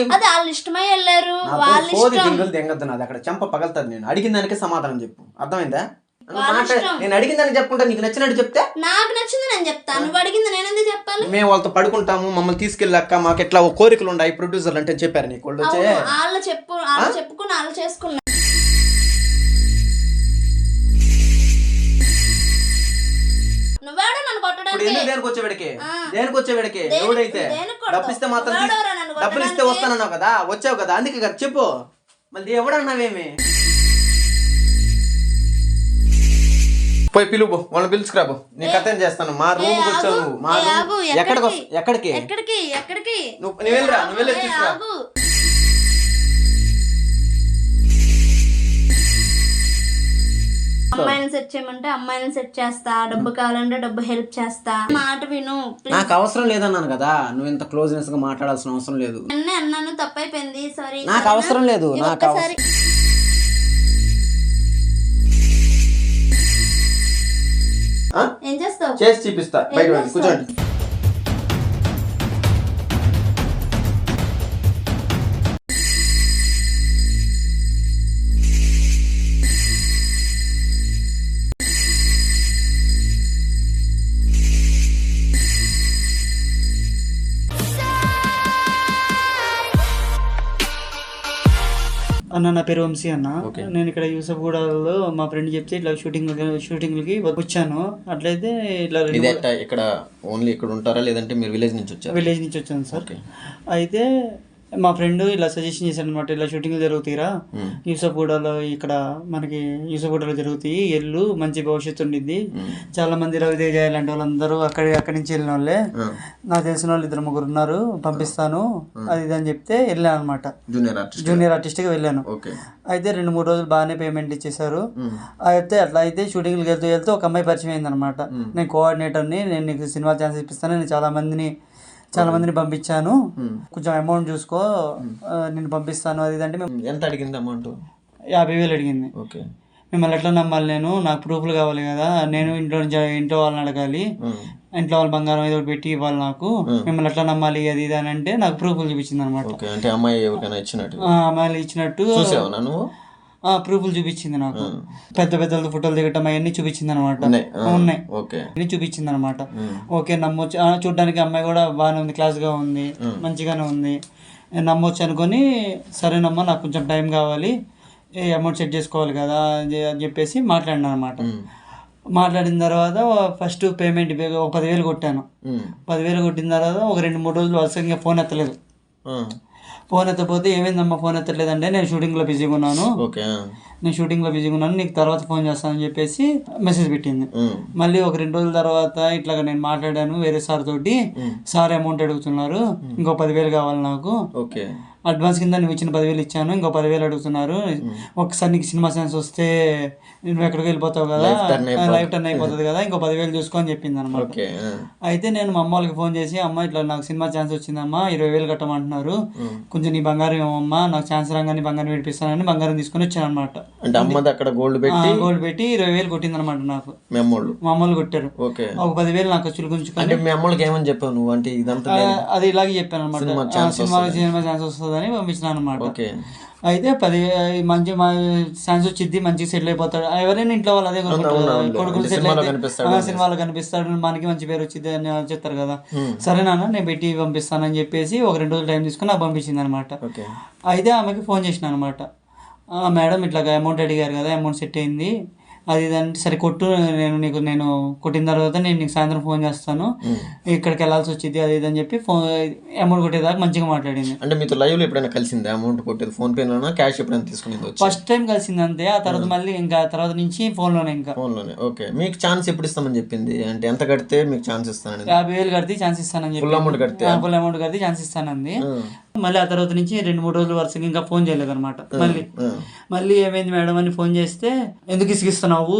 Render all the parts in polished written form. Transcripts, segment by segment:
అది వాళ్ళ ఇష్టమై వెళ్ళారు. వాళ్ళ ఇష్టం. దెంగద్దు నాది అక్కడ చెంప పగలుతుంది. నేను అడిగిన దానికి సమాధానం చెప్పు, అర్థమైందా? నేను అడిగిన దానికి చెప్పుకుంటా, నీకు నచ్చినట్టు చెప్తే నాకు నచ్చింది నేను చెప్తాను, నువ్వు అడిగింది నేను ఎందుకు చెప్పాలి? మేము వాళ్ళతో పడుకుంటాము, మమ్మల్ని తీసుకెళ్ళాక మాకు ఎట్లా కోరికలు ఉన్నాయి ప్రొడ్యూసర్లు అంటే చెప్పారు నీకు వాళ్ళు వచ్చే వాళ్ళు చెప్పుకుని వాళ్ళు చేసుకున్నారు. నువ్వేడో నన్ను కొట్టడానికి దేనికి వచ్చేవాడికి ఎవడైతే డబ్బిస్తే మాత్రం డబ్బులు ఇస్తే వస్తానన్నావు కదా, వచ్చావు కదా, అందుకే కదా చెప్పు. మళ్ళీ ఎవడన్నావేమి? పోయి పిలువు, వాళ్ళని పిలుచుకురాబో, నీ కథ ఏం చేస్తాను. మా రూమ్ వచ్చావు నువ్వు, మా రూమ్ ఎక్కడికి నువ్వు వెళ్ళరా, నువ్వు వెళ్ళి తీసుకురా. అమ్మాయిని సెట్ చేయమంటే అమ్మాయిని సెట్ చేస్తా, డబ్బు కావాలంటే డబ్బు హెల్ప్ చేస్తా, మాట విను. నాకు అవసరం లేదన్నాను కదా, నువ్వు ఇంత క్లోజ్నెస్ గా మాట్లాడాల్సిన అవసరం లేదు. అన్నాను, తప్పైపోయింది, సారీ. నాకు అవసరం లేదు, నాకు ఏం చేస్తావు? చేసి చూపిస్తా, బయట కూర్చోండి. అన్న నా పేరు వంశీ అన్న. నేను ఇక్కడ యూసఫ్గూడలో మా ఫ్రెండ్ చెప్తే ఇట్లా షూటింగ్లకి వచ్చాను. అట్లయితే ఇట్లా ఇక్కడ ఓన్లీ ఇక్కడ ఉంటారా లేదంటే మీరు విలేజ్ నుంచి వచ్చారు? విలేజ్ నుంచి వచ్చాను సార్. అయితే మా ఫ్రెండ్ ఇలా సజెషన్ చేశాను అనమాట, ఇలా షూటింగ్లు జరుగుతాయిరా యూసఫ్గూడలో, ఇక్కడ మనకి యూసఫ్గూడలో జరుగుతాయి, ఎల్లు మంచి భవిష్యత్తు ఉండిద్ది, చాలా మంది రవితేజ ఇలాంటి వాళ్ళందరూ అక్కడి నుంచి వెళ్ళిన వాళ్ళే, నాకు తెలిసిన వాళ్ళు 2-3 ఉన్నారు, పంపిస్తాను అది ఇది అని చెప్తే వెళ్ళాను అనమాట. జూనియర్ ఆర్టిస్ట్గా వెళ్ళాను. అయితే 2-3 రోజులు బాగానే పేమెంట్ ఇచ్చేసారు. అయితే అట్లా అయితే షూటింగ్కి వెళ్తూ ఒక అమ్మాయి పరిచయం అయింది అనమాట. నేను కోఆర్డినేటర్ని, నేను నీకు సినిమా ఛాన్స్ ఇప్పిస్తాను, నేను చాలా మందిని పంపించాను, కొంచెం అమౌంట్ చూసుకో, నేను పంపిస్తాను అది అంటే. ఎంత అడిగింది అమౌంట్? 50,000 అడిగింది. మిమ్మల్ని ఎట్లా నమ్మాలి, నాకు ప్రూఫ్లు కావాలి కదా, నేను ఇంట్లో వాళ్ళని అడగాలి, ఇంట్లో వాళ్ళ బంగారం ఏదో పెట్టి ఇవ్వాలి, నాకు మిమ్మల్ని ఎట్లా నమ్మాలి అది ఇది అని అంటే నాకు ప్రూఫ్లు చూపించింది అనమాట. అమ్మాయిలు ఇచ్చినట్టు ప్రూఫ్లు చూపించింది నాకు, పెద్ద ఫోటోలు దిగటం అవన్నీ చూపించింది అనమాట. ఉన్నాయి అన్ని చూపించింది అనమాట. ఓకే నమ్మొచ్చు, చూడడానికి అమ్మాయి కూడా బాగానే ఉంది, క్లాస్గా ఉంది, మంచిగానే ఉంది, నమ్మొచ్చు అనుకొని సరేనమ్మా నాకు కొంచెం టైం కావాలి, అమౌంట్ సెట్ చేసుకోవాలి కదా అని చెప్పేసి మాట్లాడినా అనమాట. మాట్లాడిన తర్వాత ఫస్ట్ పేమెంట్ 10,000 కొట్టాను. 10,000 కొట్టిన తర్వాత ఒక 2-3 రోజులు వరుసగా ఫోన్ ఎత్తలేదు. ఫోన్ ఎత్తపోతే ఏమైందమ్మా ఫోన్ ఎత్తలేదంటే నేను షూటింగ్లో బిజీగా ఉన్నాను, నీకు తర్వాత ఫోన్ చేస్తానని చెప్పేసి మెసేజ్ పెట్టింది. మళ్ళీ ఒక 2 రోజుల తర్వాత ఇట్లాగా నేను మాట్లాడాను వేరే సార్ తోటి, సార్ అమౌంట్ అడుగుతున్నారు, ఇంకో 10,000 కావాలి నాకు, అడ్వాన్స్ కింద నువ్వు ఇచ్చిన 10,000 ఇచ్చాను, ఇంకో 10,000 అడుగుతున్నారు, ఒకసారి నీకు సినిమా ఛాన్స్ వస్తే నువ్వు ఎక్కడికి వెళ్ళిపోతావు కదా, లైఫ్ టర్న్ అయిపోతుంది కదా, ఇంకో 10,000 చూసుకో అని చెప్పింది అనమాట. అయితే నేను మా అమ్మ వాళ్ళకి ఫోన్ చేసి, అమ్మ ఇట్లా నాకు సినిమా ఛాన్స్ వచ్చిందమ్మా, 20,000 కట్టమంటున్నారు, కొంచెం నీ బంగారం ఏమమ్మా, నాకు ఛాన్స్ రాగానే బంగారం విడిపిస్తానని బంగారం తీసుకొని వచ్చాను అనమాట. గోల్డ్ పెట్టి 20,000 కొట్టింది అనమాట నాకు. మా అమ్మలు కొట్టారు. ఒక 10,000 నాకు ఖర్చులు గుంజుకొని అది ఇలాగే చెప్పాను అనమాట, సినిమా ఛాన్స్ వస్తుందని పంపించినాను అనమాట. అయితే 10 మంచి ఛాన్స్ వచ్చింది, మంచిగా సెటిల్ అయిపోతాడు, ఎవరైనా ఇంట్లో వాళ్ళు అదే కొడుకులు సెటిల్ అయితే సినిమాలో కనిపిస్తాడు, మనకి మంచి పేరు వచ్చింది అని చెప్తారు కదా. సరే నాన్న నేను పెట్టి పంపిస్తానని చెప్పేసి ఒక 2 రోజులు టైం తీసుకుని నాకు పంపించింది అనమాట. అయితే ఆమెకి ఫోన్ చేసిన అనమాట, మేడం ఇట్లా అమౌంట్ అడిగారు కదా, అమౌంట్ సెట్ అయింది అది ఇదంటే, సరే కొట్టు, నేను కొట్టిన తర్వాత నేను నీకు సాయంత్రం ఫోన్ చేస్తాను, ఇక్కడికి వెళ్ళాల్సి వచ్చింది అది ఇది అని చెప్పి అమౌంట్ కొట్టేదాకా మంచిగా మాట్లాడింది. అంటే మీతో లైవ్ లో ఎప్పుడైనా కలిసింది అమౌంట్ కొట్టేది? ఫోన్ పే లోనా క్యాష్ ఎప్పుడైనా తీసుకునేది? ఫస్ట్ టైం కలిసింది అంతే, ఆ తర్వాత మళ్ళీ ఇంకా తర్వాత నుంచి ఫోన్లోనే. ఓకే, మీకు ఛాన్స్ ఎప్పుడు ఇస్తామని చెప్పింది? అంటే ఎంత కడితే మీకు ఛాన్స్ ఇస్తానని? 50,000 కడితే ఛాన్స్ ఇస్తానని చెప్పి, ఫుల్ అమౌంట్ కడితే ఛాన్స్ ఇస్తానంది. మళ్ళీ ఆ తర్వాత నుంచి 2-3 రోజులు వరుసగా ఇంకా ఫోన్ చేయలేదు అనమాట. మళ్ళీ ఏమైంది మేడం అని ఫోన్ చేస్తే, ఎందుకు ఇసుగిస్తున్నావు,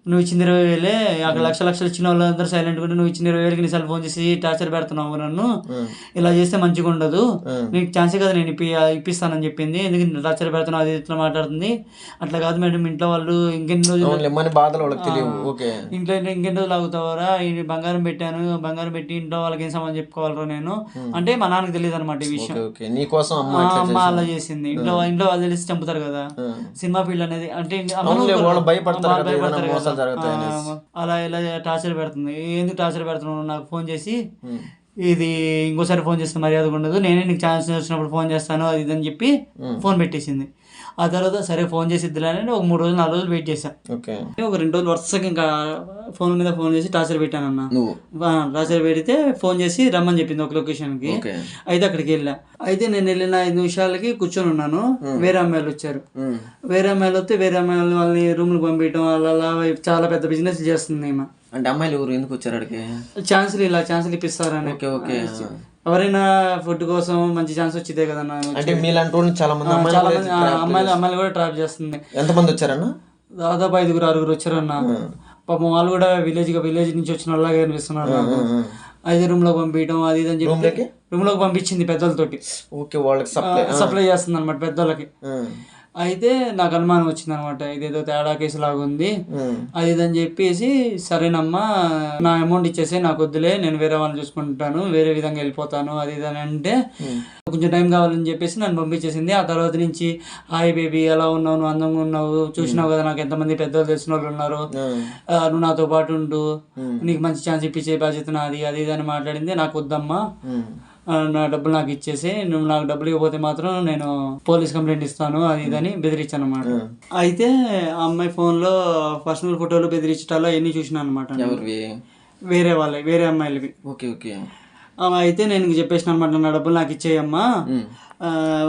నువ్వు ఇచ్చింది 20,000, అక్కడ లక్షలు ఇచ్చిన వాళ్ళందరూ సైలెంట్ గా నువ్వు ఇచ్చిన 20,000కి నీ సెల్ ఫోన్ చేసి టార్చర్ పెడుతున్నావు నన్ను, ఇలా చేస్తే మంచిగా ఉండదు, నీకు ఛాన్సే కదా నేను ఇప్పిస్తానని చెప్పింది, ఎందుకు టార్చర్ పెడుతున్నావు అది ఇట్లా మాట్లాడుతుంది. అట్లా కాదు మేడం, ఇంట్లో వాళ్ళు ఇంకెన్ని రోజులు ఇంకెన్ని రోజులు ఆగుతావరా, బంగారం పెట్టాను, బంగారం పెట్టి ఇంట్లో వాళ్ళకి ఏం సమాధానం చెప్పుకోవాలరా నేను అంటే, మా నాన్నకి తెలియదు అనమాట ఈ విషయం. ఓకే నీ కోసం అమ్మ అలా చేసింది. ఇంట్లో వాళ్ళు తెలిసి చంపుతారు కదా. సినిమా ఫీల్డ్ అనేది అంటే భయపడతారు కదా. అలా ఇలా టార్చర్ పెడుతుంది. ఎందుకు టార్చర్ పెడుతున్నావు నాకు ఫోన్ చేసి, ఇది ఇంకోసారి ఫోన్ చేస్తే మర్యాద ఉండదు, నేనే నీకు ఛాన్స్ వచ్చినప్పుడు ఫోన్ చేస్తాను అది ఇదని చెప్పి ఫోన్ పెట్టేసింది. ఆ తర్వాత సరే ఫోన్ చేసి ఇద్దులని ఒక 3 రోజులు 4 రోజులు వెయిట్ చేశా. ఒక 2 రోజులు వరుసగా ఇంకా ఫోన్ మీద ఫోన్ చేసి టార్చర్ పెట్టానన్న. టార్చర్ పెడితే ఫోన్ చేసి రమ్మని చెప్పింది ఒక లొకేషన్కి. అయితే అక్కడికి వెళ్ళా. అయితే నేను వెళ్ళిన 5 నిమిషాలకి కూర్చొని ఉన్నాను. వేరే అమ్మాయిలు వచ్చారు. వేరే అమ్మాయిలు వస్తే వేరే అమ్మాయిలు వాళ్ళని రూమ్కి పంపించడం అలా చాలా పెద్ద బిజినెస్ చేస్తుంది ఈమె. అంటే అమ్మాయిలు ఎవరు ఎందుకు వచ్చారు అడిగి? ఛాన్సులు ఇప్పిస్తారని. ఎవరైనా ఫుడ్ కోసం మంచి ఛాన్స్ వచ్చిందే కదన్నా. అంటే మీలాంటి చాలా మంది అమ్మాయిలు కూడా ట్రాప్ చేస్తుంది. ఎంతమంది వచ్చారన్నా? దాదాపు 5-6 వచ్చారన్న. పాపం వాళ్ళు కూడా విలేజ్ నుంచి వచ్చిన వాళ్ళగా అనిపిస్తున్నారు. అయితే రూమ్ లోకి పంపించడం అది ఇది అని చెప్పి రూమ్ లోకి పంపించింది పెద్దలతోటి. సప్లై చేస్తుంది అనమాట పెద్దలకి. అయితే నాకు అనుమానం వచ్చింది అనమాట, ఇదేదో తేడా కేసు లాగా ఉంది అది ఇదని చెప్పేసి, సరేనమ్మా నా అమౌంట్ ఇచ్చేసి నాకు వద్దులే, నేను వేరే వాళ్ళని చూసుకుంటాను, వేరే విధంగా వెళ్ళిపోతాను అది ఇదని అంటే, కొంచెం టైం కావాలని చెప్పేసి నన్ను పంపించేసింది. ఆ తర్వాత నుంచి హాయ్ బేబీ ఎలా ఉన్నావు, నువ్వు అందంగా ఉన్నావు, చూసినావు కదా నాకు ఎంతమంది పెద్దలు తెలిసిన వాళ్ళు ఉన్నారు, నువ్వు నాతో పాటు ఉండు, నీకు మంచి ఛాన్స్ ఇప్పించే బాధ్యత నాది అది ఇది అని మాట్లాడింది. నాకు వద్దమ్మా, నా డబ్బులు నాకు ఇచ్చేసి, నువ్వు నాకు డబ్బులు ఇవ్వకపోతే మాత్రం నేను పోలీస్ కంప్లైంట్ ఇస్తాను అది ఇదని బెదిరించాను అనమాట. అయితే ఆ అమ్మాయి ఫోన్లో పర్సనల్ ఫోటోలు బెదిరించటాలో ఎన్ని చూసినా అనమాట. వేరే అమ్మాయిలవి. అయితే నేను చెప్పేసిన అనమాట, నా డబ్బులు నాకు ఇచ్చేయమ్మా,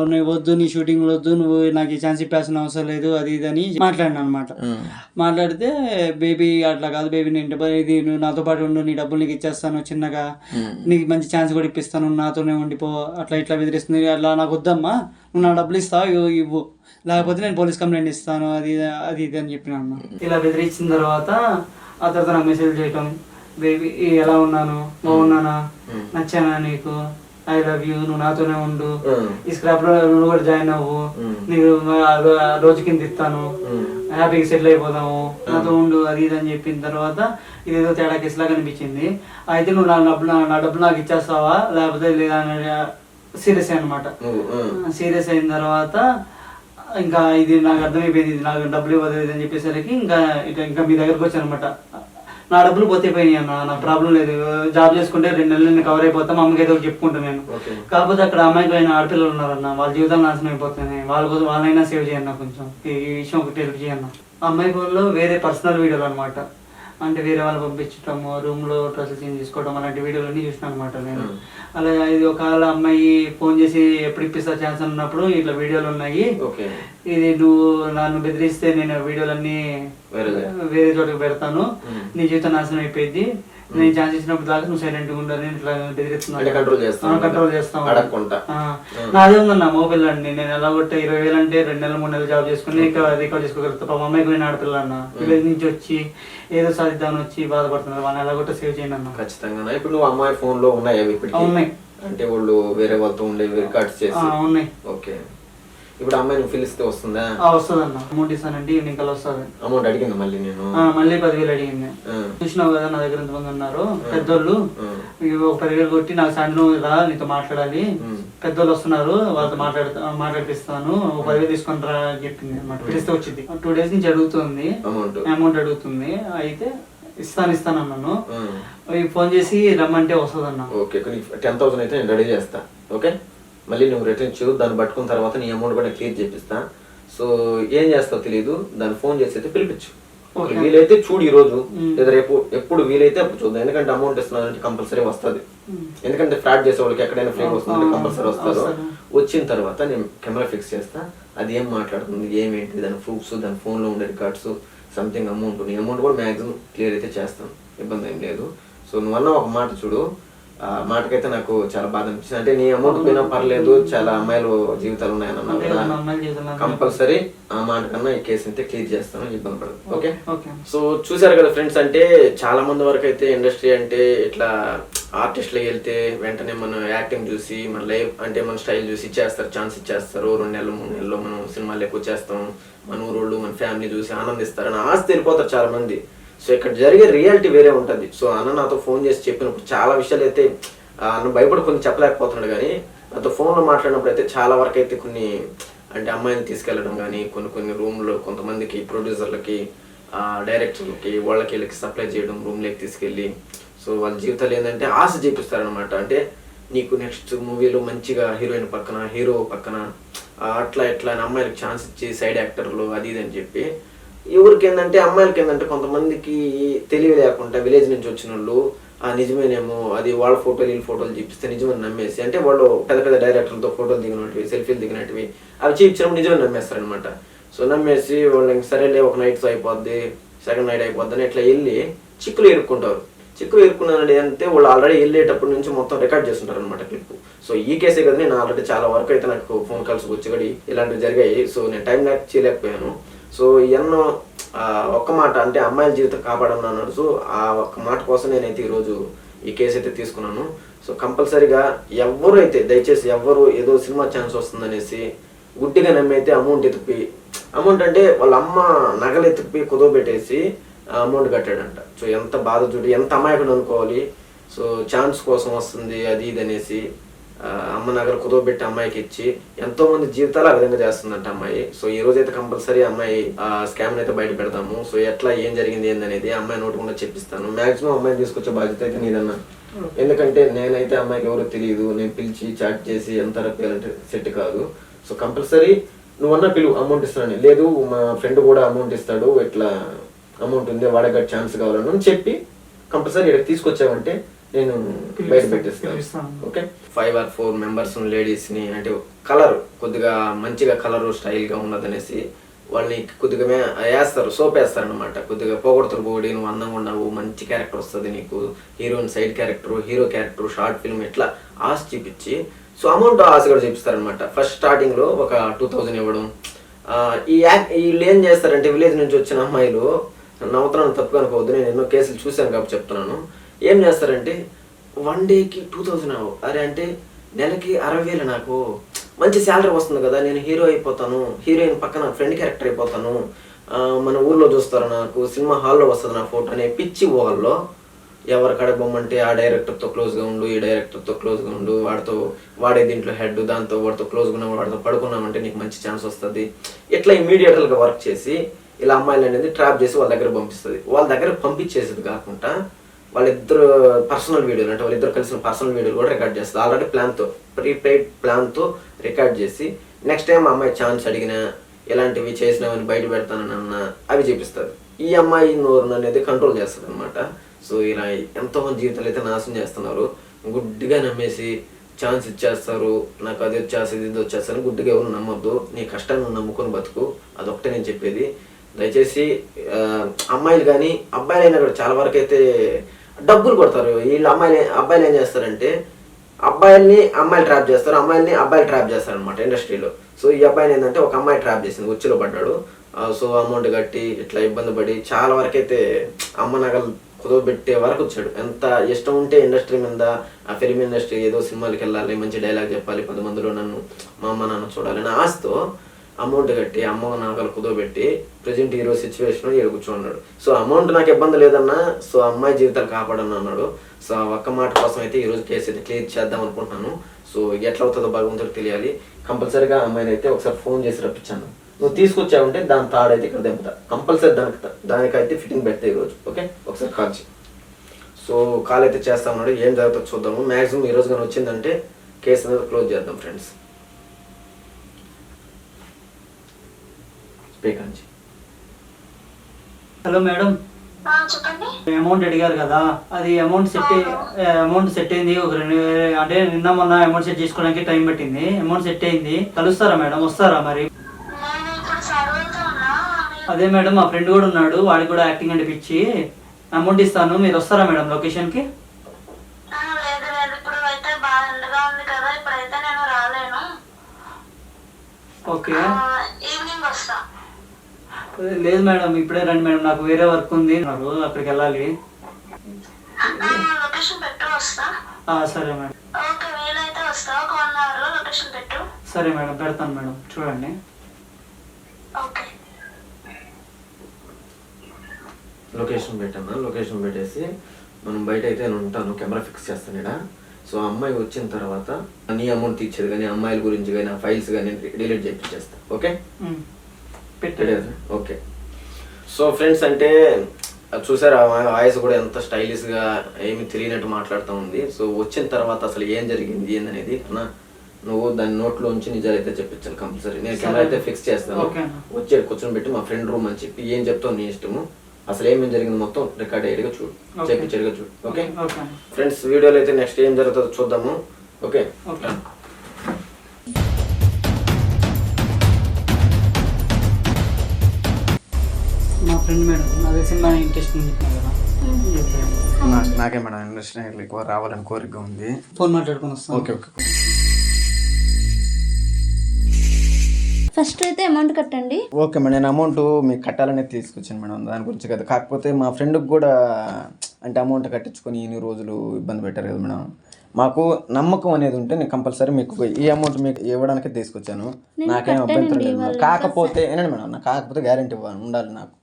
నువ్వు వద్దు, నీ షూటింగ్ వద్దు, నువ్వు నాకు ఈ ఛాన్స్ ఇప్పాల్సిన అవసరం లేదు అది ఇది అని మాట్లాడినా అనమాట. మాట్లాడితే బేబీ అట్లా కాదు బేబీ, నేను ఇది నువ్వు నాతో పాటు ఉండు, నీ డబ్బులు నీకు ఇచ్చేస్తాను చిన్నగా, నీకు మంచి ఛాన్స్ కూడా ఇప్పిస్తాను, నాతోనే ఉండిపో, అట్లా ఇట్లా బెదిరిస్తుంది. అట్లా నాకు వద్దమ్మా, నువ్వు నా డబ్బులు ఇస్తావు ఇవ్వు, లేకపోతే నేను పోలీస్ కంప్లైంట్ ఇస్తాను అది ఇది అని చెప్పిన అన్న. ఇలా బెదిరించిన తర్వాత ఆ తర్వాత నాకు మెసేజ్ చేయటం, బేబీ ఎలా ఉన్నాను, బాగున్నానా, నచ్చానా నీకు, ఐ లవ్ యూ, నువ్వు నాతోనే ఉండు, ఈ స్క్రాప్ లో నువ్వు కూడా జాయిన్ అవ్వు, నీకు రోజు కింద ఇస్తాను, హ్యాపీగా సెటిల్ అయిపోదాము, నాతో ఉండు అది ఇది అని చెప్పిన తర్వాత ఇదేదో తేడా కేసు లాగా అనిపించింది. అయితే నువ్వు నా డబ్బులు నాకు ఇచ్చేస్తావా లేకపోతే లేదా సీరియస్ అనమాట. సీరియస్ అయిన తర్వాత ఇంకా ఇది నాకు అర్థమైపోయింది, ఇది నాకు డబ్బులు ఇవ్వదు అని చెప్పేసరికి ఇంకా మీ దగ్గరకు వచ్చాను అనమాట. నా డబ్బులు పోతే పోయినాయి అన్న, నాకు ప్రాబ్లం లేదు, జాబ్ చేసుకుంటే 2 నెలలు నేను కవర్ అయిపోతాం, అమ్మకి ఏదో చెప్పుకుంటాను నేను. కాకపోతే అక్కడ అమ్మాయికి అయిన ఆడపిల్లలు ఉన్నారన్న, వాళ్ళ జీవితాలు నాశనం అయిపోతున్నాయి, వాళ్ళ కోసం వాళ్ళైనా సేవ్ చేయన్న, కొంచెం ఈ విషయం ఒకటి హెల్ప్ చేయన్న. అమ్మాయి ఫోన్లో వేరే పర్సనల్ వీడియోలు అనమాట, అంటే వేరే వాళ్ళు పంపించటము, రూమ్లో డ్రెస్సులు చేంజ్ చేసుకోవడం అలాంటి వీడియోలన్నీ చూసినా అనమాట నేను. అలా ఇది ఒకవేళ అమ్మాయి ఫోన్ చేసి ఎప్పుడు ఇప్పిస్తా ఛాన్స్ అన్నప్పుడు ఇట్లా వీడియోలు ఉన్నాయి, ఇది నువ్వు నన్ను బెదిరిస్తే నేను వీడియోలన్నీ వేరే చోటుకి పెడతాను, నీ జీవితం నాశనం అయిపోయింది, నేను ఛాన్స్ ఇచ్చినప్పుడు దాకా నువ్వు సైలెంట్ గా ఉండాలి, ఇట్లా బెదిరిస్తున్నాను, కంట్రోల్ చేస్తాను. నాదే ఉందన్న మోపిల్లండి, నేను ఎలా కొట్టే 20,000 అంటే 2 నెలలు 3 నెలలు జాబ్ చేసుకుని రికార్డ్ చేసుకోగలుగుతా. పాప అమ్మాయికి పోయిన ఆడపిల్ల అన్న, విలేజ్ నుంచి వచ్చి ఏదో సాధిద్దామని వచ్చి బాధపడుతున్నారు, వాళ్ళని ఎలా కొట్ట సేవ్ చేయండి అన్న. ఖచ్చితంగా. ఇప్పుడు నువ్వు అమ్మాయి ఫోన్ లో ఉన్నాయి ఉన్నాయి, అంటే వాళ్ళు వేరే వాళ్ళతో ఉండే రికార్డ్స్ చేసి ఉన్నాయి. ఓకే, ఇప్పుడు అమ్మాయి నువ్వు పిలిస్తే వస్తుందా? వస్తుంది అన్న, అమౌంట్ ఇస్తానంటే ఈవినింగ్ కల్లా వస్తుంది. అమౌంట్ అడిగింది మళ్ళీ? నేను మళ్ళీ 10,000 అడిగింది. చూసినావు కదా నా దగ్గర ఎంతమంది ఉన్నారు పెద్దోళ్ళు, ఒక 10,000 కొట్టి నాకు సాయంత్రం రా నీతో మాట్లాడాలి, పెద్దోళ్ళు వస్తున్నారు వాళ్ళతో మాట్లాడిపిస్తాను, ఒక 10,000 తీసుకొని రా అని చెప్పింది అనమాట. పిలిస్తే వచ్చింది. 2 days నుంచి అడుగుతుంది, అమౌంట్ అడుగుతుంది. అయితే ఇస్తాను అన్నాను, ఫోన్ చేసి రమ్మంటే వస్తుంది అన్న. ఓకే, 10,000 అయితే నేను రెడీ చేస్తా. ఓకే, మళ్ళీ నువ్వు రిటర్న్ చేయు, దాన్ని పట్టుకున్న తర్వాత నీ అమౌంట్ కూడా క్లియర్ చేపిస్తా. సో ఏం చేస్తావు తెలియదు, దాన్ని ఫోన్ చేసి అయితే పిలిపించు, వీలైతే చూడు ఈ రోజు లేదా రేపు, ఎప్పుడు వీలైతే అప్పుడు చూద్దాం. ఎందుకంటే అమౌంట్ ఇస్తున్నానంటే కంపల్సరీ వస్తుంది, ఎందుకంటే ఫ్రాడ్ చేసే వాళ్ళకి ఎక్కడైనా ఫ్రీ వస్తుంది, కంపల్సరీ వస్తారు. వచ్చిన తర్వాత నేను కెమెరా ఫిక్స్ చేస్తా, అది ఏం మాట్లాడుతుంది ఏమేంటి, దాని ప్రూఫ్స్, దాని ఫోన్లో ఉండే రికార్డ్స్, సంథింగ్ అమౌంట్, నీ అమౌంట్ కూడా మ్యాక్సిమం క్లియర్ అయితే చేస్తాను, ఇబ్బంది ఏం లేదు. సో నువ్వన్నా ఒక మాట చూడు, ఆ మాటకైతే నాకు చాలా బాధ అనిపించింది. అంటే నీ అమౌంట్ పోయినా పర్లేదు, చాలా అమ్మాయిలు జీవితాలు ఉన్నాయని అన్నావు కదా, కంపల్సరీ ఆ మాట కన్నా ఈ కేసు అయితే క్లియర్ చేస్తాను, ఇబ్బంది పడదు. ఓకే, సో చూసారు కదా ఫ్రెండ్స్, అంటే చాలా మంది వరకు అయితే ఇండస్ట్రీ అంటే ఇట్లా ఆర్టిస్ట్లకి వెళ్తే వెంటనే మన యాక్టింగ్ చూసి మన లైఫ్ అంటే మన స్టైల్ చూసి ఇచ్చేస్తారు, ఛాన్స్ ఇచ్చేస్తారు, 2 నెలలు 3 నెలల్లో మనం సినిమాలు ఎక్కువ చేస్తాం, మన ఊరోళ్ళు మన ఫ్యామిలీ చూసి ఆనందిస్తారు అని ఆస్తి వెళ్ళిపోతారు చాలా మంది. సో ఇక్కడ జరిగే రియాలిటీ వేరే ఉంటుంది. సో అన్న నాతో ఫోన్ చేసి చెప్పినప్పుడు చాలా విషయాలు అయితే అన్న భయపడి కొంచెం చెప్పలేకపోతున్నాడు, కానీ నాతో ఫోన్లో మాట్లాడినప్పుడు అయితే చాలా వరకు అయితే కొన్ని అంటే అమ్మాయిని తీసుకెళ్ళడం కానీ కొన్ని రూమ్లో కొంతమందికి ప్రొడ్యూసర్లకి డైరెక్టర్లకి వాళ్ళకి వీళ్ళకి సప్లై చేయడం రూమ్లోకి తీసుకెళ్ళి సో వాళ్ళ జీవితాలు ఏంటంటే ఆశ చూపిస్తారనమాట. అంటే నీకు నెక్స్ట్ మూవీలో మంచిగా హీరోయిన్ పక్కన హీరో పక్కన అట్లా ఇట్లా అని అమ్మాయిలకు ఛాన్స్ ఇచ్చి సైడ్ యాక్టర్లు అది ఇది అని చెప్పి ఎవరికి ఏంటంటే అమ్మాయిలకి ఏంటంటే కొంతమందికి తెలివి లేకుండా విలేజ్ నుంచి వచ్చిన వాళ్ళు నిజమేనేమో అది వాళ్ళ ఫోటోలు వీళ్ళ ఫోటోలు చూపిస్తే నిజమని నమ్మేసి అంటే వాళ్ళు పెద్ద పెద్ద డైరెక్టర్లతో ఫోటోలు దిగినవి సెల్ఫీలు దిగినవి అవి చూపించినప్పుడు నిజమని నమ్మేస్తారనమాట. సో నమ్మేసి వాళ్ళు ఇంక సరేలే ఒక నైట్స్ అయిపోద్ది సెకండ్ నైట్ అయిపోద్ది అని ఇట్లా వెళ్ళి చిక్కులు ఎరుక్కుంటారు. చిక్కులు ఎరుక్కున్నాడు అంటే వాళ్ళు ఆల్రెడీ వెళ్ళేటప్పటి నుంచి మొత్తం రికార్డ్ చేస్తుంటారు అనమాట క్లిప్. సో ఈ కేసే కదా నేను ఆల్రెడీ చాలా వరకు అయితే నాకు ఫోన్ కాల్స్ వచ్చి ఇలాంటివి జరిగాయి. సో నేను టైం ల్యాక్ చేయలేకపోయాను. సో ఎన్నో ఒక్క మాట అంటే అమ్మాయిల జీవితం కాపాడన్నాను. సో ఆ ఒక్క మాట కోసం నేనైతే ఈరోజు ఈ కేసు అయితే తీసుకున్నాను. సో కంపల్సరీగా ఎవరు అయితే దయచేసి ఎవరు ఏదో సినిమా ఛాన్స్ వస్తుందనేసి గుడ్డిగా నమ్మైతే అమౌంట్ అంటే వాళ్ళ అమ్మ నగలు ఎత్తుకుపోయి కుదవబెట్టేసి అమౌంట్ కట్టాడంట. సో ఎంత బాధ చూడు, ఎంత అమాయకుడు అనుకోవాలి. సో ఛాన్స్ కోసం వస్తుంది అది ఇది అనేసి అమ్మ నగలు కుదవబెట్టి అమ్మాయికి ఇచ్చి ఎంతో మంది జీవితాలు ఆ విధంగా చేస్తుందంట అమ్మాయి. సో ఈ రోజు అయితే కంపల్సరీ అమ్మాయి స్కామ్ అయితే బయట పెడతాము. సో ఎట్లా ఏం జరిగింది ఏందనేది అమ్మాయి నోటుకుండా చెప్పిస్తాను. మాక్సిమం అమ్మాయిని తీసుకొచ్చే బాధ్యత అయితే నీదన్నా. ఎందుకంటే నేనైతే అమ్మాయికి ఎవరో తెలియదు, నేను పిలిచి చాట్ చేసి ఎంత రప్పాలంటే సెట్ కాదు. సో కంపల్సరీ నువ్వన్నా పిలువు అమౌంట్ ఇస్తానని. లేదు మా ఫ్రెండ్ కూడా అమౌంట్ ఇస్తాడు, ఇట్లా అమౌంట్ ఉంది వాడక ఛాన్స్ కావాలని చెప్పి కంపల్సరీ ఇక్కడ తీసుకొచ్చావంటే నేను బయట పెట్టేస్తాను. ఓకే 5 or 4 మెంబర్స్ లేడీస్ని అంటే కలర్ కొద్దిగా మంచిగా కలరు స్టైల్గా ఉన్నదనేసి వాళ్ళని కొద్దిగా వేస్తారు, సోప్ వేస్తారు అనమాట. కొద్దిగా పోగొడతారు పోగొడి నువ్వు అందంగా ఉన్నావు, మంచి క్యారెక్టర్ వస్తుంది నీకు, heroine side character hero character short film ఇట్లా ఆశ చూపించి సో అమౌంట్ ఆశ కూడా చూపిస్తారనమాట. ఫస్ట్ స్టార్టింగ్లో ఒక 2000 ఇవ్వడం. వీళ్ళు ఏం చేస్తారంటే విలేజ్ నుంచి వచ్చిన అమ్మాయిలు నవ్వుతున్నాను తప్పుగా అనుకోవద్దు, నేను ఎన్నో కేసులు చూశాను కాబట్టి చెప్తున్నాను. ఏం చేస్తారంటే 1 డేకి 2000 అరే అంటే నెలకి 60,000 నాకు మంచి శాలరీ వస్తుంది కదా, నేను హీరో అయిపోతాను, హీరోయిన్ పక్కన ఫ్రెండ్ క్యారెక్టర్ అయిపోతాను, మన ఊర్లో చూస్తారు నాకు, సినిమా హాల్లో వస్తుంది నా ఫోటో అనే పిచ్చి ఊహల్లో ఎవరి కడ బొమ్మంటే ఆ డైరెక్టర్తో క్లోజ్గా ఉండు, ఈ డైరెక్టర్తో క్లోజ్గా ఉండు, వాడే దీంట్లో హెడ్, దాంతో వాడితో క్లోజ్గా ఉన్నావు, వాడితో పడుకున్నామంటే నీకు మంచి ఛాన్స్ వస్తుంది, ఇట్లా ఇమీడియట్గా వర్క్ చేసి ఇలా అమ్మాయిలు అనేది ట్రాప్ చేసి వాళ్ళ దగ్గర పంపిస్తుంది. వాళ్ళ దగ్గర పంపించేసేది కాకుండా వాళ్ళిద్దరు పర్సనల్ వీడియోలు అంటే వాళ్ళిద్దరు కలిసిన పర్సనల్ వీడియోలు కూడా రికార్డ్ చేస్తుంది. ఆల్రెడీ ప్లాన్తో ప్రీపెయిడ్ ప్లాన్తో రికార్డ్ చేసి నెక్స్ట్ టైం అమ్మాయి ఛాన్స్ అడిగినా ఇలాంటివి చేసినామని బయట పెడతానన్నా అవి చూపిస్తారు. ఈ అమ్మాయి నోరును అనేది కంట్రోల్ చేస్తుంది అనమాట. సో ఇలా ఎంతోమంది జీవితాలు అయితే నాశనం చేస్తున్నారు. గుడ్డిగా నమ్మేసి ఛాన్స్ ఇచ్చేస్తారు, నాకు అది వచ్చేస్తుంది ఇది వచ్చేస్తుంది గుడ్డిగా ఎవరు నమ్మొద్దు. నీ కష్టాన్ని నువ్వు నమ్ముకొని బతుకు, అదొకటే నేను చెప్పేది. దయచేసి అమ్మాయిలు కానీ అబ్బాయిలు అయినా కూడా చాలా వరకు అయితే డబ్బులు కొడతారు. వీళ్ళు అబ్బాయిలు ఏం చేస్తారంటే అమ్మాయిలు ట్రాప్ చేస్తారు, అమ్మాయిల్ని అబ్బాయిలు ట్రాప్ చేస్తారు అనమాట ఇండస్ట్రీలో. సో ఈ అబ్బాయిని ఏంటంటే ఒక అమ్మాయి ట్రాప్ చేసింది, ఉచ్చులో పడ్డాడు. సో అమౌంట్ కట్టి ఇట్లా ఇబ్బంది పడి చాలా వరకు అయితే అమ్మ నగలు కుదవబెట్టే వరకు వచ్చాడు. ఎంత ఇష్టం ఉంటే ఇండస్ట్రీ మీద ఆ ఫిల్మ్ ఇండస్ట్రీ ఏదో సినిమాలకి వెళ్ళాలి, మంచి డైలాగ్ చెప్పాలి, 10 మందిలో నన్ను మా అమ్మ నాన్న చూడాలని ఆశతో అమౌంట్ కట్టి అమ్మ నగలు కుదవబెట్టి ప్రజెంట్ హీరో సిచ్యువేషన్ ఇక్కడ కూర్చోన్నాడు. సో అమౌంట్ నాకు ఇబ్బంది లేదన్నా, సో అమ్మాయి జీవితాలు కాపాడని అన్నాడు. సో ఒక్క మాట కోసం అయితే ఈరోజు కేసు అయితే క్లియర్ చేద్దాం అనుకుంటున్నాను. సో ఎట్లా అవుతుందో భగవంతుడికి తెలియాలి. కంపల్సరీగా అమ్మాయిని అయితే ఒకసారి ఫోన్ చేసి రప్పించాను. నువ్వు తీసుకొచ్చావంటే దాని తాడైతే ఇక్కడ దెబ్బతా కంపల్సరీ దానికైతే ఫిట్టింగ్ పెడతా ఈరోజు. ఓకే ఒకసారి కాల్ చేయి. సో కాల్ అయితే చేస్తా ఉన్నాడు, ఏం జరుగుతుందో చూద్దాము. మ్యాక్సిమం ఈరోజు కానీ వచ్చిందంటే కేసు అనేది క్లోజ్ చేద్దాం ఫ్రెండ్స్. హలో మేడం, అమౌంట్ అడిగారు కదా, అది అమౌంట్ సెట్ అయింది. ఒక 2,000 అంటే నిన్న మొన్న అమౌంట్ సెట్ చేసుకోవడానికి టైం పట్టింది. అమౌంట్ సెట్ అయింది, కలుస్తారా మేడం? వస్తారా మరి? అదే మేడం మా ఫ్రెండ్ కూడా ఉన్నాడు, వాడికి కూడా యాక్టింగ్ అంటే పిచ్చి, అమౌంట్ ఇస్తాను, మీరు వస్తారా మేడం లొకేషన్కి? ఓకే లేదు మేడం ఇప్పుడే రండి మేడం, నాకు వేరే వర్క్ ఉంది, అక్కడికి వెళ్ళాలి. సరే మేడం. సరే మేడం పెడతాను మేడం, చూడండి. లొకేషన్ పెట్టాను, లొకేషన్ పెట్టేసి మనం బయట అయితే నేను ఉంటాను, కెమెరా ఫిక్స్ చేస్తాను ఇక్కడ. సో అమ్మాయి వచ్చిన తర్వాత నీ అమౌంట్ ఇచ్చేది కానీ అమ్మాయిల గురించి కానీ ఆ ఫైల్స్ కానీ డిలీట్ చేయించేస్తా. ఓకే పెట్టేది. ఓకే. సో ఫ్రెండ్స్ అంటే చూసారు ఆ వాయిస్ కూడా ఎంత స్టైలిష్గా ఏమి తెలియనట్టు మాట్లాడుతూ ఉంది. సో వచ్చిన తర్వాత అసలు ఏం జరిగింది ఏందనేది అన్న నువ్వు దాని నోట్లోంచి నిజాలైతే చెప్పించాలి కంపల్సరీ. నేను కెమెరా అయితే ఫిక్స్ చేస్తాను. వచ్చి కూర్చొని పెట్టి మా ఫ్రెండ్ రూమ్ అని చెప్పి ఏం చెప్తావు నీ ఇష్టము, అసలు ఏమేమి జరిగింది మొత్తం రికార్డ్ అయ్యేగా చూడు, చెప్పించేగా చూడు. ఓకే ఫ్రెండ్స్, వీడియోలో అయితే నెక్స్ట్ ఏం జరుగుతుందో చూద్దాము. ఓకే మా ఫ్రెండ్ మేడం అదే సినిమా ఇంట్రెస్ట్ ఉంది కదా, నాకే మేడం ఇండస్ట్రీ ఎక్కువ రావాలని కోరిక ఉంది. ఫోన్ మాట్లాడుకొని వస్తాం. Okay okay. ఫస్ట్ అయితే అమౌంట్ కట్టండి. ఓకే మేడం, నేను అమౌంట్ మీకు కట్టాలనేది తీసుకొచ్చాను మేడం, దాని గురించి కదా. కాకపోతే మా ఫ్రెండ్కి కూడా అంటే అమౌంట్ కట్టించుకొని ఇన్ని రోజులు ఇబ్బంది పెట్టారు కదా మేడం. మాకు నమ్మకం అనేది ఉంటే నేను కంపల్సరీ మీకు ఈ అమౌంట్ మీకు ఇవ్వడానికి తీసుకొచ్చాను. నాకేం అభ్యంతరం లేదు. కాకపోతే ఏనండి మేడం, నాకు కాకపోతే గ్యారెంటీ ఇవ్వాలి ఉండాలి నాకు.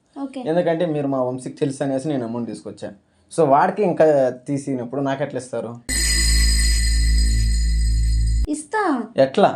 ఎందుకంటే మీరు మా వంశీకి తెలుసు అనేసి నేను అమౌంట్ తీసుకొచ్చాను. సో వాడికి ఇంకా తీసినప్పుడు నాకు ఎట్లా ఇస్తారు? ఇస్తా. ఎట్లా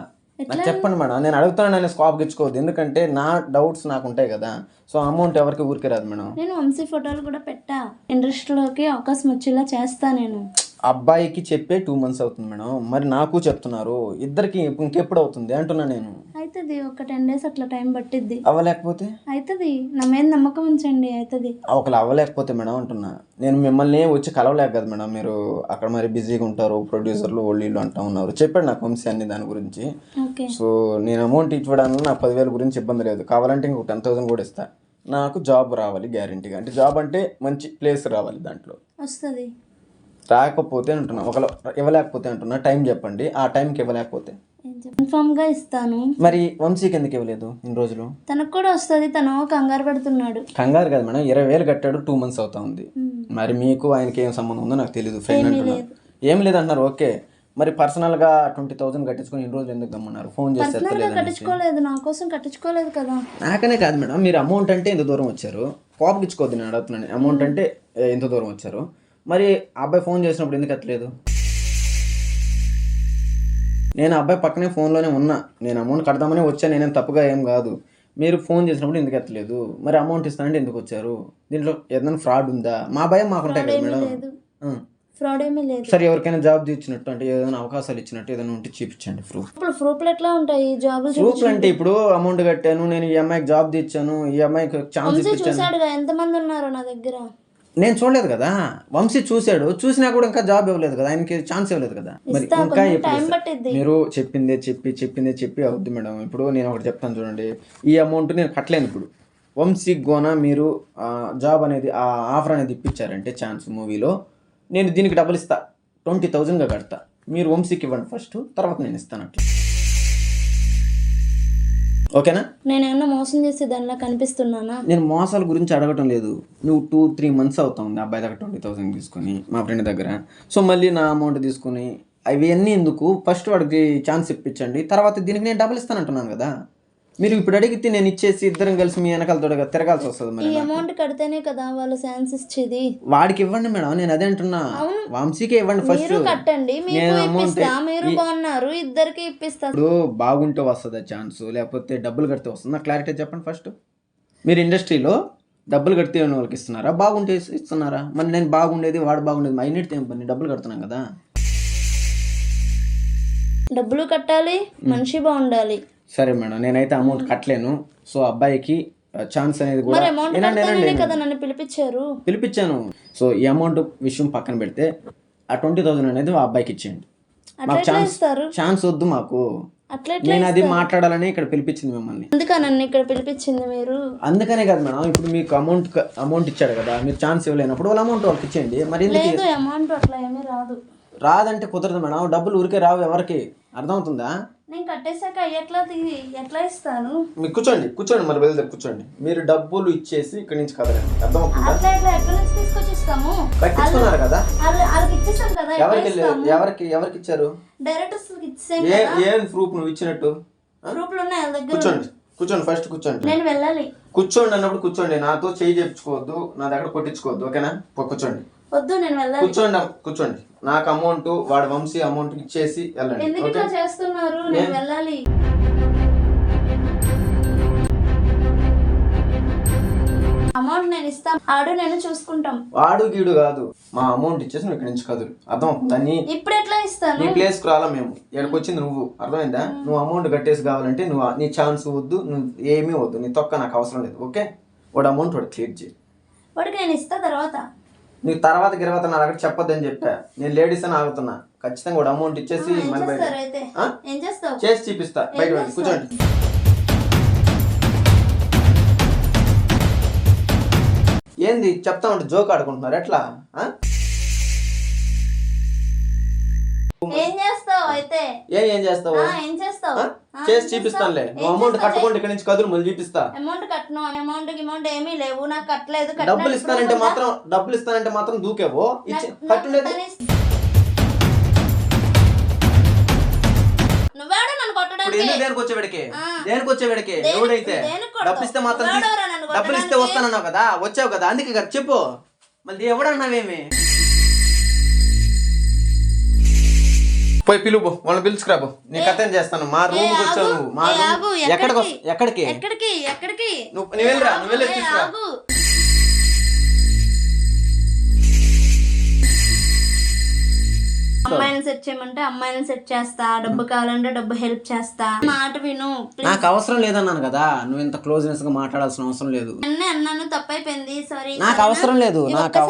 నాకు చెప్పండి మేడం. నేను అడుగుతాను నేను స్కాప్ ఇచ్చుకోవద్దు, ఎందుకంటే నా డౌట్స్ నాకు ఉంటాయి కదా. సో అమౌంట్ ఎవరికి ఊరికే రాదు మేడం. నేను వంశీ ఫోటోలు కూడా పెట్టా, ఇండస్ట్రీలోకి అవకాశం వచ్చేలా చేస్తా. నేను అబ్బాయికి చెప్పే 2 months అవుతుంది మేడం, మరి నాకు చెప్తున్నారు. ఇద్దరికి ఇంకెప్పుడు అవుతుంది అంటున్నా నేను. అవుతుంది, ఒక 10 days అట్లా టైం పట్టిద్ది. అవ్వలేకపోతే? అవుతుంది, నా మీద నమ్మకం ఉంచండి. అవుతుంది. ఒకళ్ళు అవ్వలేకపోతే మేడం అంటున్నా నేను. మిమ్మల్ని వచ్చి కలవలేక కదా మేడం, మీరు అక్కడ మరి బిజీగా ఉంటారు, ప్రొడ్యూసర్లు వాళ్ళు అంటూ ఉన్నారు. చెప్పాడు నాకు వంశీ అన్ని దాని గురించి. సో నేను అమౌంట్ ఇవ్వడానికి నాకు 10,000 గురించి ఇబ్బంది లేదు. కావాలంటే ఇంకో 10,000 కూడా ఇస్తా. నాకు జాబ్ రావాలి గ్యారెంటీగా. అంటే జాబ్ అంటే మంచి ప్లేస్ రావాలి, దాంట్లో వస్తుంది. రాకపోతే అంటున్నా, ఒకవేళ ఇవ్వలేకపోతే అంటున్నా టైం చెప్పండి. ఆ టైంకి ఇవ్వలేకపోతే కన్ఫర్మ్ గా ఇస్తాను. మరి వంశీకి ఎందుకు ఇవ్వలేదు ఇన్ని రోజులు? తనకు కూడా వస్తుంది, తను కంగారు పడుతున్నాడు. కంగారు కదా మేడం, 20,000 కట్టాడు, 2 months అవుతా ఉంది. మరి మీకు ఆయనకి ఏం సంబంధం ఉందో నాకు తెలియదు. ఫ్రెండ్ అంటున్నారు, ఏం లేదంటున్నారు. ఓకే, మరి పర్సనల్ గా 20,000 కట్టించుకొని ఇన్ని రోజులు ఎందుకు గమ్మన్నారు? ఫోన్ చేస్తే కట్టించుకోలేదు, నా కోసం కట్టించుకోలేదు కదా. నాకనే కాదు మేడం, మీరు అమౌంట్ అంటే ఎంత దూరం వచ్చారు? కోపగించుకోవద్దు, నేను అడుగుతున్నాను. అమౌంట్ అంటే ఎంత దూరం వచ్చారు? మరి అబ్బాయి ఫోన్ చేసినప్పుడు ఎందుకు ఎత్తలేదు? నేను అబ్బాయి పక్కనే ఫోన్లోనే ఉన్నా, నేను అమౌంట్ కడదామని వచ్చాను, నేనేం తప్పుగా ఏం కాదు. మీరు ఫోన్ చేసినప్పుడు ఎందుకు ఎత్తలేదు? మరి అమౌంట్ ఇస్తానంటే ఎందుకు వచ్చారు? దీంట్లో ఏదైనా ఫ్రాడ్ ఉందా? మా భయం మాకుంటాయి కదా మేడం. ఫ్రాడ్ ఏమీ లేదు. సరే, ఎవరికైనా జాబ్ ఇచ్చినట్టు అంటే ఏదైనా అవకాశాలు ఇచ్చినట్టు ఏదైనా ఉంటే చూపించండి ప్రూఫ్. ప్రూఫ్లు ఎట్లా ఉంటాయి? జాబ్ ప్రూఫ్ అంటే ఇప్పుడు అమౌంట్ కట్టాను, నేను ఈ అమ్మాయికి జాబ్ ఇచ్చాను, ఈ అమ్మాయికి ఛాన్స్ ఇచ్చాను. ఎంతమంది ఉన్నారో నా దగ్గర? నేను చూడలేదు కదా. వంశీ చూశాడు, చూసినా కూడా ఇంకా జాబ్ ఇవ్వలేదు కదా, ఆయనకి ఛాన్స్ ఇవ్వలేదు కదా. మరి ఇంకా మీరు చెప్పిందే చెప్పి అవుద్ది మేడం. ఇప్పుడు నేను ఒకటి చెప్తాను చూడండి, ఈ అమౌంట్ నేను కట్టలేను. ఇప్పుడు వంశీ గోన మీరు జాబ్ అనేది ఆ ఆఫర్ అనేది ఇప్పించారంటే ఛాన్స్ మూవీలో, నేను దీనికి డబ్బులు ఇస్తా, 20,000గా కడతా. మీరు వంశీకి ఇవ్వండి ఫస్ట్, తర్వాత నేను ఇస్తాను. అట్లా ఓకేనా? నేను ఏమన్నా మోసం చేసే దానిలా కనిపిస్తున్నానా? నేను మోసాల గురించి అడగటం లేదు. నువ్వు 2-3 months అవుతుంది అబ్బాయి దగ్గర 20,000 తీసుకొని మా ఫ్రెండ్ దగ్గర. సో మళ్ళీ నా అమౌంట్ తీసుకుని అవన్నీ ఎందుకు? ఫస్ట్ వాడికి ఛాన్స్ ఇప్పించండి, తర్వాత దీనికి నేను డబ్బులు ఇస్తాను అంటున్నాను కదా. మీరు ఇప్పుడు అడిగితే నేను ఇచ్చేసి ఇద్దరం కలిసి మీ వెనకాలతో తిరగాల్సి వస్తుంది. మరి అమౌంట్ కడితేనే కదా వాళ్ళు ఛాన్స్ ఇచ్చేది. వాడికి ఇవ్వండి మేడం, నేను అదే అంటున్నా. వంశీకి ఇవ్వండి ఫస్ట్, కట్టండి. మీరు బాగున్నారు, ఇద్దరికి ఇప్పిస్తా. ఇప్పుడు బాగుంటే వస్తుందా ఛాన్స్, లేకపోతే డబ్బులు కడితే వస్తుందా? క్లారిటీ చెప్పండి ఫస్ట్. మీరు ఇండస్ట్రీలో డబ్బులు కడితే వాళ్ళకి ఇస్తున్నారా, బాగుంటే ఇస్తున్నారా? మరి నేను బాగుండేది వాడు బాగుండేది మా ఇన్నిటితో ఏం పని? డబ్బులు కడుతున్నాం కదా. డబ్బులు కట్టాలి, మనిషి బాగుండాలి. సరే మేడం, నేనైతే అమౌంట్ కట్టలేను. సో అబ్బాయికి ఛాన్స్ అనేది కూడా నన్ను పిలిపించాను. సో ఈ అమౌంట్ విషయం పక్కన పెడితే ఆ 20,000 అనేది ఆ అబ్బాయికి ఇచ్చేయండి. మాకు ఛాన్స్ వద్దు మాకు. నేను అది మాట్లాడాలని ఇక్కడ పిలిపించింది మిమ్మల్ని. అందుకని ఇక్కడ పిలిపించింది మీరు. అందుకనే కదా మేడం, ఇప్పుడు మీకు అమౌంట్ ఇచ్చాడు కదా, మీరు ఛాన్స్ ఇవ్వలేనప్పుడు వాళ్ళ అమౌంట్ వాళ్ళకి ఇచ్చేయండి. మరి అమౌంట్ అట్లా ఏమీ రాదు. రాదంటే కుదరదు మేడం, డబ్బులు ఊరికే రావు ఎవరికి, అర్థమవుతుందా? నేను కట్టేసాక ఎట్లా ఇస్తాను? మీరు కూర్చోండి మరి వెళ్తారు, కూర్చోండి. మీరు డబ్బులు ఇచ్చేసి ఇక్కడి నుంచి కదలండి, అర్థమవుతుందా? కట్టించుకున్నారు కదా, ఎవరికి ఇచ్చారు? ఏం ప్రూఫ్ నువ్వు ఇచ్చినట్టు? కూర్చోండి ఫస్ట్ కూర్చోండి. నేను వెళ్ళాలి. కూర్చోండి అన్నప్పుడు కూర్చోండి, నాతో చేయి చెప్పుకోవద్దు, నా దగ్గర కొట్టించుకోవద్దు. ఓకేనా? కూర్చోండి. వద్దు, నేను వెళ్ళాలి. కూర్చోండి. నాకు అమౌంట్, వాడి వంశీ అమౌంట్ ఇచ్చేసి వెళ్ళండి. ఎందుకు ఇట్లా చేస్తున్నారు? నేను వెళ్ళాలి. అమౌంట్ నేను ఇస్తాను, ఆడు నేను చూసుకుంటాం. వాడు గీడు కాదు, మా అమౌంట్ ఇచ్చేసి నువ్వు ఇక్కడి నుంచి కదులు. అర్థం దాన్ని. ఇప్పుడు ఎట్లా ఇస్తాను? నీ ప్లేస్ కు రాలా మేము, ఇక్కడికి వచ్చింది నువ్వు. అర్థమైందా? నువ్వు అమౌంట్ కట్టేసి కావాలంటే నువ్వు నీ ఛాన్స్ వద్దు, నువ్వు ఏమీ వద్దు, నీ తొక్క నాకు అవసరం లేదు. ఓకే, వాడు అమౌంట్ వాడు క్లియర్ చేయి. వాడికి నేను ఇస్తా తర్వాత. నీకు తర్వాత నా దగ్గర చెప్పొద్దని చెప్పా. నేను లేడీస్ అని ఆగుతున్నా. ఖచ్చితంగా వాడు అమౌంట్ ఇచ్చేసి మళ్ళీ బయట ఏం చేస్తావు? చేసి చూపిస్తా. బయట కూర్చోండి. ఏంది చెప్తా ఉంటే జోక్ ఆడుకుంటున్నారు ఎట్లా? ఏం చేస్తావు అయితే? ఏం చేస్తావు? ఏం చేస్తావు? చేసి చూపిస్తానులే. నువ్వు అమౌంట్ కట్టుకుంటే ఇక్కడ నుంచి కదులు, మళ్ళీ చూపిస్తా. అమౌంట్ కట్టను, అమౌంట్ ఏమీ లేవు, నాకు కట్టలేదు. డబ్బులు ఇస్తానంటే మాత్రం దూకేవో కట్టులేదు. నువ్వేడో నన్ను కొట్టడానికి? దేనికి వచ్చేవాడికి ఎవడైతే డబ్బులు ఇస్తే మాత్రం డబ్బులు ఇస్తే వస్తానన్నావు కదా, వచ్చావు కదా, అందుకే కదా చెప్పు. మళ్ళీ ఎవడన్నావేమి? పోయి పిలువు, వాళ్ళని పిలుచుకురాబో. నీ కథ ఏం చేస్తాను. మా రూమ్ వచ్చావు నువ్వు. మా రూమ్ ఎక్కడికి నువ్వు వెళ్ళరా, నువ్వు వెళ్ళి తీసుకురా. అమ్మాయిని సెట్ చేయమంటే అమ్మాయిని సెట్ చేస్తా, డబ్బు కావాలంటే డబ్బు హెల్ప్ చేస్తా. మాట విను. నాకు అవసరం లేదన్నాను కదా, నువ్వు ఇంత క్లోజ్నెస్ గా మాట్లాడాల్సిన అవసరం లేదు. అన్నాను, తప్పైపోయింది, సారీ. నాకు అవసరం లేదు. నాకు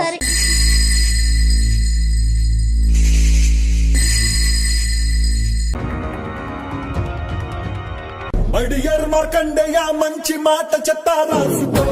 మడియర్ మార్కండేయ మంచి మాట చెత్త రాసుకో.